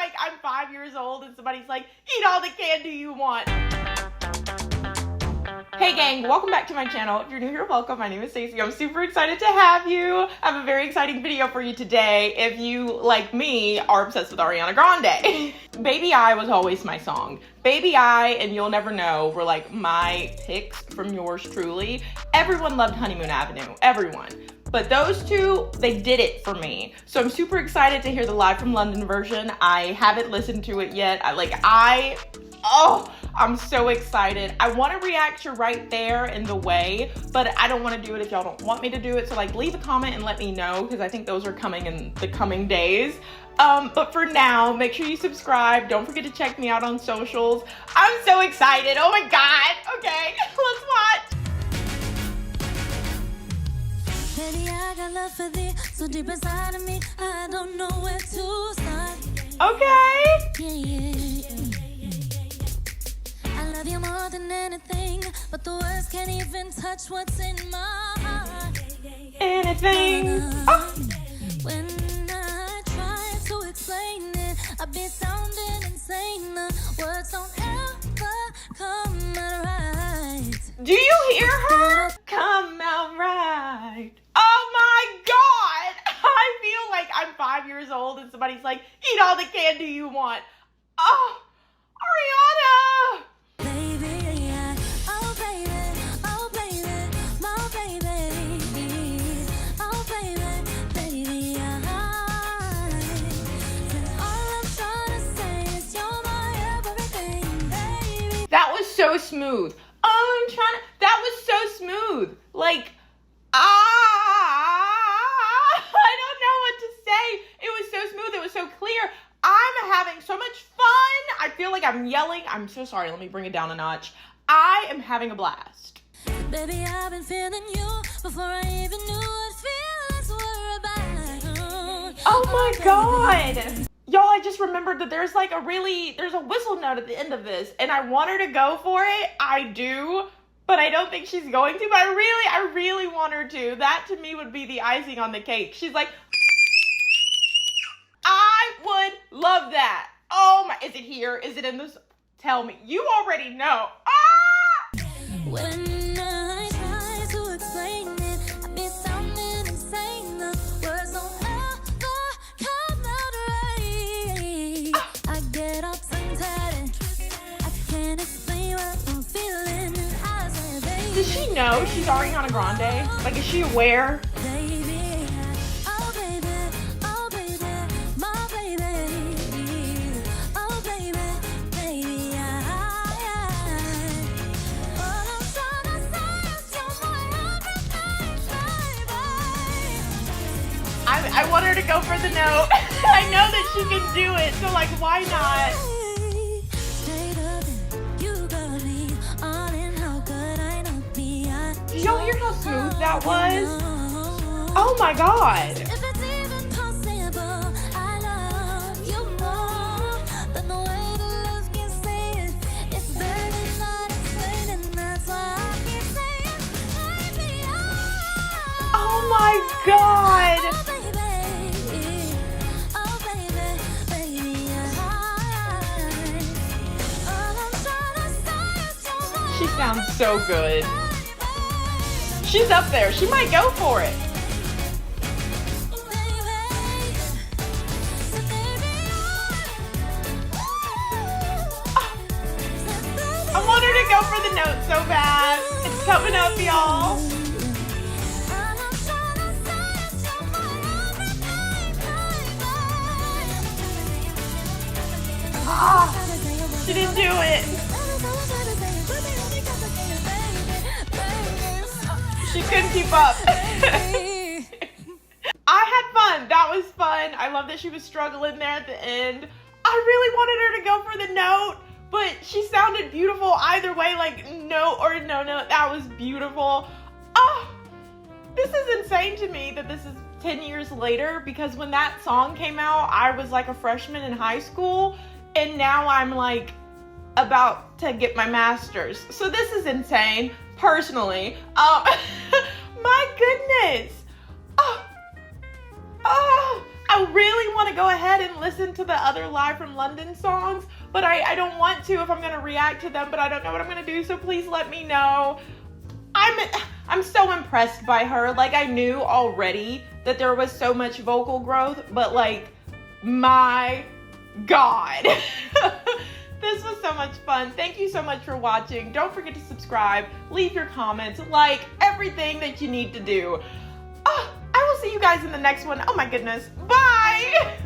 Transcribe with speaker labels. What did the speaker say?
Speaker 1: like I'm 5 years old and somebody's like, eat all the candy you want. Hey gang, welcome back to my channel. If you're new here, welcome. My name is Stacey. I'm super excited to have you. I have a very exciting video for you today if you, like me, are obsessed with Ariana Grande. Baby I was always my song. Baby I and You'll Never Know were like my picks from yours truly. Everyone loved Honeymoon Avenue, everyone. But those two, they did it for me. So I'm super excited to hear the Live from London version. I haven't listened to it yet. I'm so excited. I want to react to Right There in the Way, but I don't want to do it if y'all don't want me to do it. So like leave a comment and let me know because I think those are coming in the coming days. But for now, make sure you subscribe. Don't forget to check me out on socials. I'm so excited. Oh my God. Okay, let's watch.
Speaker 2: Baby, I got love for thee, so deep inside of me, I don't know where to start.
Speaker 1: Okay.
Speaker 2: Yeah. I love you more than anything, but the words can't even touch what's in my heart.
Speaker 1: Anything. Oh.
Speaker 2: When I try to explain it, I be sounding insane. The words don't ever come out right.
Speaker 1: Do you hear her? Come out right. Oh my God. I feel like I'm 5 years old and somebody's like, eat all the candy you want. Oh, Ariana.
Speaker 2: Baby, oh baby, my baby. Oh baby, all I'm trying to say is you're my everything, baby.
Speaker 1: That was so smooth. That was so smooth. Like, I don't know what to say. It was so smooth. It was so clear. I'm having so much fun. I feel like I'm yelling. I'm so sorry. Let me bring it down a notch. I am having a blast.
Speaker 2: Baby, I've been feeling you before I even knew what feelings were about.
Speaker 1: Oh my God. Y'all, I just remembered that there's a whistle note at the end of this, and I want her to go for it. I do, but I don't think she's going to, but I really want her to. That to me would be the icing on the cake. She's like, I would love that. Oh my, is it here? Is it in this? Tell me. You already know. Ah!
Speaker 2: When I try to explain it, I be sounding insane. The words don't ever come out right. I get all tongue-tied. I can't explain what I'm feeling. I say, baby,
Speaker 1: Does she know she's Ariana Grande? Like, is she aware?
Speaker 2: baby, oh baby, my baby. Oh baby, all I'm trying to say is you're my everything, baby.
Speaker 1: I want her to go for the note. I know that she can do it, so like, why not?
Speaker 2: Straight up, you got me all in how good I know me.
Speaker 1: Did y'all hear how smooth that was? Oh my God.
Speaker 2: If it's even possible, I love you more than the way the love can say it. It's better than not explaining. That's why I keep saying, baby,
Speaker 1: Oh my God.
Speaker 2: oh baby, all I'm trying to say is you're my
Speaker 1: She sounds so good. She's up there. She might go for it. I want her to go for the note so bad. It's coming up, y'all. She didn't do it. She couldn't keep up. I had fun. That was fun. I love that she was struggling there at the end. I really wanted her to go for the note, but she sounded beautiful either way, like no or no. That was beautiful. Oh, this is insane to me that this is 10 years later, because when that song came out, I was like a freshman in high school, and now I'm like about to get my master's. So this is insane, personally. My goodness. I I really want to go ahead and listen to the other Live from London songs, but I don't want to if I'm going to react to them, but I don't know what I'm going to do, so please let me know. I'm so impressed by her. Like, I knew already that there was so much vocal growth, but like, my God. This was so much fun. Thank you so much for watching. Don't forget to subscribe, leave your comments, like everything that you need to do. I will see you guys in the next one. Oh my goodness. Bye.